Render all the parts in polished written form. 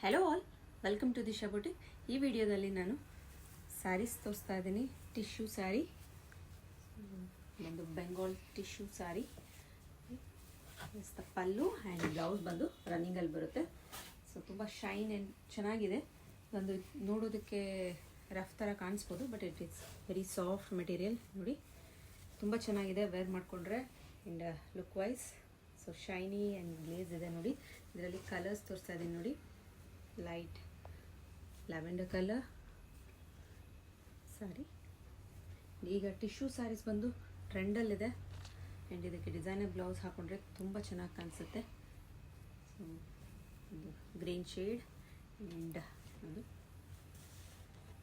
Hello all, welcome to Disha boutique. ಈ ವಿಡಿಯೋದಲ್ಲಿ ನಾನು ಸ್ಯಾರೀಸ್ ತೋರಿಸ್ತಾ ಇದ್ದೀನಿ. ಟಿಶ್ಯೂ ಸ್ಯಾರಿ, ಒಂದು Bengal tissue sari. Pallu and blouse ಬಂದು ರನ್ನಿಂಗಲ್ಲಿ ಬರುತ್ತೆ. ಸೊ ತುಂಬ ಶೈನ್ ಆ್ಯಂಡ್ ಚೆನ್ನಾಗಿದೆ. ಒಂದು ನೋಡೋದಕ್ಕೆ ರಫ್ ಥರ ಕಾಣಿಸ್ಬೋದು, but it is very soft material. ನೋಡಿ, ತುಂಬ ಚೆನ್ನಾಗಿದೆ ವೇರ್ ಮಾಡಿಕೊಂಡ್ರೆ. And look wise so shiny and glaze ಇದೆ. ನೋಡಿ, ಇದರಲ್ಲಿ ಕಲರ್ಸ್ ತೋರಿಸ್ತಾ ಇದ್ದೀನಿ. ನೋಡಿ, ಲೈಟ್ ಲ್ಯಾವೆಂಡರ್ ಕಲರ್ ಸ್ಯಾರಿ. ಈಗ ಟಿಶ್ಯೂ ಸ್ಯಾರೀಸ್ ಬಂದು ಟ್ರೆಂಡಲ್ಲಿದೆ. ಆ್ಯಂಡ್ ಇದಕ್ಕೆ ಡಿಸೈನರ್ ಬ್ಲೌಸ್ ಹಾಕೊಂಡ್ರೆ ತುಂಬ ಚೆನ್ನಾಗಿ ಕಾಣಿಸುತ್ತೆ. ಸೊ ಒಂದು ಗ್ರೀನ್ ಶೇಡ್ ಆ್ಯಂಡ್ ಒಂದು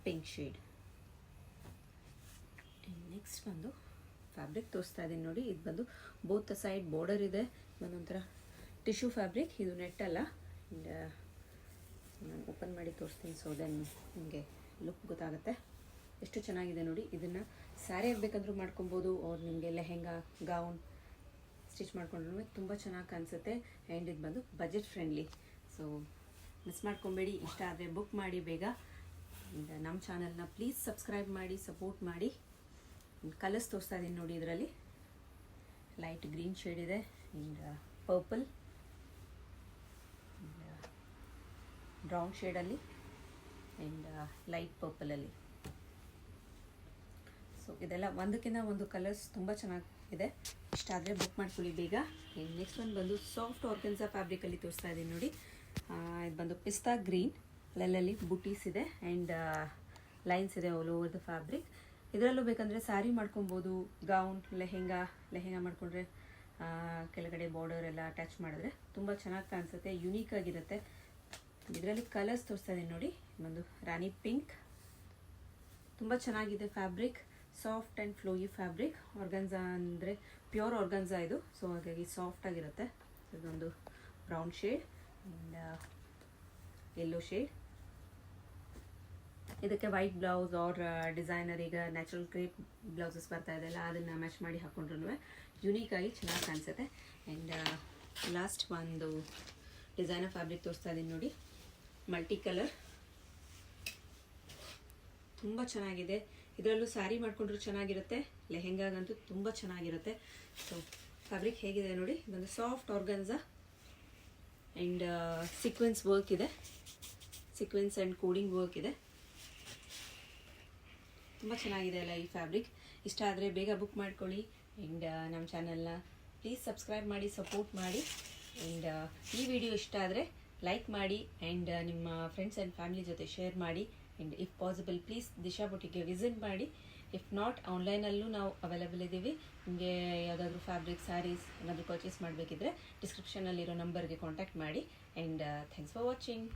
ಪಿಂಕ್ ಶೇಡ್. ಆ್ಯಂಡ್ ನೆಕ್ಸ್ಟ್ ಬಂದು ಫ್ಯಾಬ್ರಿಕ್ ತೋರಿಸ್ತಾ ಇದ್ದೀನಿ. ನೋಡಿ, ಇದು ಬಂದು ಬೋತ್ ಸೈಡ್ ಬಾರ್ಡರ್ ಇದೆ. ಒಂದೊಂಥರ ಟಿಶ್ಯೂ ಫ್ಯಾಬ್ರಿಕ್, ಇದು ನೆಟ್ ಅಲ್ಲ. ಆ್ಯಂಡ್ ನಾನು ಓಪನ್ ಮಾಡಿ ತೋರಿಸ್ತೀನಿ, ಸೊ ದೆನ್ ನಿಮಗೆ ಲುಕ್ ಗೊತ್ತಾಗುತ್ತೆ ಎಷ್ಟು ಚೆನ್ನಾಗಿದೆ. ನೋಡಿ, ಇದನ್ನು ಸ್ಯಾರಿ ಆಗಬೇಕಂದ್ರೂ ಮಾಡ್ಕೊಬೋದು, ಅವ್ರು ನಿಮಗೆ ಲೆಹೆಂಗಾ ಗೌನ್ ಸ್ಟಿಚ್ ಮಾಡ್ಕೊಂಡ್ರೂ ತುಂಬ ಚೆನ್ನಾಗಿ ಕಾಣಿಸುತ್ತೆ. ಆ್ಯಂಡ್ ಇದು ಬಂದು ಬಜೆಟ್ ಫ್ರೆಂಡ್ಲಿ. ಸೊ ಮಿಸ್ ಮಾಡ್ಕೊಬೇಡಿ. ಇಷ್ಟ ಆದರೆ ಬುಕ್ ಮಾಡಿ ಬೇಗ. ಆ್ಯಂಡ್ ನಮ್ಮ ಚಾನಲ್ನ ಪ್ಲೀಸ್ ಸಬ್ಸ್ಕ್ರೈಬ್ ಮಾಡಿ, ಸಪೋರ್ಟ್ ಮಾಡಿ. ಕಲರ್ಸ್ ತೋರಿಸ್ತಾ ಇದ್ದೀನಿ. ನೋಡಿ, ಇದರಲ್ಲಿ ಲೈಟ್ ಗ್ರೀನ್ ಶೇಡ್ ಇದೆ ಆ್ಯಂಡ್ ಪರ್ಪಲ್, ಬ್ರೌನ್ ಶೇಡಲ್ಲಿ ಆ್ಯಂಡ್ ಲೈಟ್ ಪರ್ಪಲಲ್ಲಿ. ಸೊ ಇದೆಲ್ಲ ಒಂದಕ್ಕಿಂತ ಒಂದು ಕಲರ್ಸ್ ತುಂಬ ಚೆನ್ನಾಗಿದೆ. ಇಷ್ಟ ಆದರೆ ಬುಕ್ ಮಾಡ್ಕೊಳ್ಳಿ ಬೇಗ. ಆ್ಯಂಡ್ ನೆಕ್ಸ್ಟ್ ಒಂದು ಬಂದು ಸಾಫ್ಟ್ ಆರ್ಗನ್ಸಾ ಫ್ಯಾಬ್ರಿಕಲ್ಲಿ ತೋರಿಸ್ತಾ ಇದ್ದೀನಿ. ನೋಡಿ, ಇದು ಬಂದು ಪಿಸ್ತಾ ಗ್ರೀನ್, ಅಲ್ಲಲ್ಲಿ ಬುಟೀಸ್ ಇದೆ ಆ್ಯಂಡ್ ಲೈನ್ಸ್ ಇದೆ ಆಲ್ ಓವರ್ ದ ಫ್ಯಾಬ್ರಿಕ್. ಇದರಲ್ಲೂ ಬೇಕಂದರೆ ಸ್ಯಾರಿ ಮಾಡ್ಕೊಬೋದು, ಗೌನ್ ಲೆಹೆಂಗಾ ಮಾಡಿಕೊಂಡ್ರೆ ಕೆಳಗಡೆ ಬಾರ್ಡರ್ ಎಲ್ಲ ಅಟ್ಯಾಚ್ ಮಾಡಿದ್ರೆ ತುಂಬ ಚೆನ್ನಾಗಿ ಕಾಣಿಸುತ್ತೆ, ಯುನೀಕ್ ಆಗಿರುತ್ತೆ. ಇದರಲ್ಲಿ ಕಲರ್ಸ್ ತೋರಿಸ್ತಾ ಇದ್ದೀನಿ. ನೋಡಿ, ಒಂದು ರಾಣಿ ಪಿಂಕ್, ತುಂಬ ಚೆನ್ನಾಗಿದೆ fabric. Soft and flowy fabric. Organza ಅಂದರೆ ಪ್ಯೂರ್ ಆರ್ಗನ್ಸಾ ಇದು, ಸೊ ಹಾಗಾಗಿ ಸಾಫ್ಟ್ ಆಗಿರುತ್ತೆ. ಇದೊಂದು brown shade and yellow shade. ಇದಕ್ಕೆ ವೈಟ್ ಬ್ಲೌಸ್ ಆರ್ ಡಿಸೈನರ್, ಈಗ ನ್ಯಾಚುರಲ್ ಕ್ರೇಪ್ ಬ್ಲೌಸಸ್ ಬರ್ತಾ ಇದೆಯಲ್ಲ, ಅದನ್ನು ಮ್ಯಾಚ್ ಮಾಡಿ ಹಾಕೊಂಡ್ರೂ ಯುನೀಕಾಗಿ ಚೆನ್ನಾಗಿ ಕಾಣಿಸುತ್ತೆ. ಆ್ಯಂಡ್ ಲಾಸ್ಟ್ ಒಂದು ಡಿಸೈನರ್ ಫ್ಯಾಬ್ರಿಕ್ ತೋರಿಸ್ತಾ ಇದ್ದೀನಿ. ನೋಡಿ, ಮಲ್ಟಿ ಕಲರ್, ತುಂಬ ಚೆನ್ನಾಗಿದೆ. ಇದರಲ್ಲೂ ಸ್ಯಾರಿ ಮಾಡಿಕೊಂಡ್ರೂ ಚೆನ್ನಾಗಿರುತ್ತೆ, ಲೆಹೆಂಗಾಗಂತೂ ತುಂಬ ಚೆನ್ನಾಗಿರುತ್ತೆ. ಸೊ ಫ್ಯಾಬ್ರಿಕ್ ಹೇಗಿದೆ ನೋಡಿ, ಇದೊಂದು soft organza and sequence work ಇದೆ, ಸೀಕ್ವೆನ್ಸ್ ಆ್ಯಂಡ್ ಕೋಡಿಂಗ್ ವರ್ಕ್ ಇದೆ. ತುಂಬ ಚೆನ್ನಾಗಿದೆ ಅಲ್ಲ ಈ ಫ್ಯಾಬ್ರಿಕ್. ಇಷ್ಟ ಆದರೆ ಬೇಗ ಬುಕ್ ಮಾಡ್ಕೊಳ್ಳಿ. ಆ್ಯಂಡ್ ನಮ್ಮ ಚಾನಲ್ನ ಪ್ಲೀಸ್ ಸಬ್ಸ್ಕ್ರೈಬ್ ಮಾಡಿ, ಸಪೋರ್ಟ್ ಮಾಡಿ. ಆ್ಯಂಡ್ ಈ ವಿಡಿಯೋ ಇಷ್ಟ ಆದರೆ ಲೈಕ್ ಮಾಡಿ ಆ್ಯಂಡ್ ನಿಮ್ಮ ಫ್ರೆಂಡ್ಸ್ ಆ್ಯಂಡ್ ಫ್ಯಾಮಿಲಿ ಜೊತೆ ಶೇರ್ ಮಾಡಿ. And if possible please Disha ಬುಟಿಕ್ಗೆ ವಿಸಿಟ್ ಮಾಡಿ. ಇಫ್ ನಾಟ್, ಆನ್ಲೈನಲ್ಲೂ ನಾವು ಅವೈಲೇಬಲ್ ಇದ್ದೀವಿ. ನಿಮಗೆ ಯಾವುದಾದ್ರೂ ಫ್ಯಾಬ್ರಿಕ್ ಸ್ಯಾರೀಸ್ ಏನಾದರೂ ಪರ್ಚೇಸ್ ಮಾಡಬೇಕಿದ್ರೆ ಡಿಸ್ಕ್ರಿಪ್ಷನಲ್ಲಿರೋ ನಂಬರ್ಗೆ ಕಾಂಟ್ಯಾಕ್ಟ್ ಮಾಡಿ. And thanks for watching.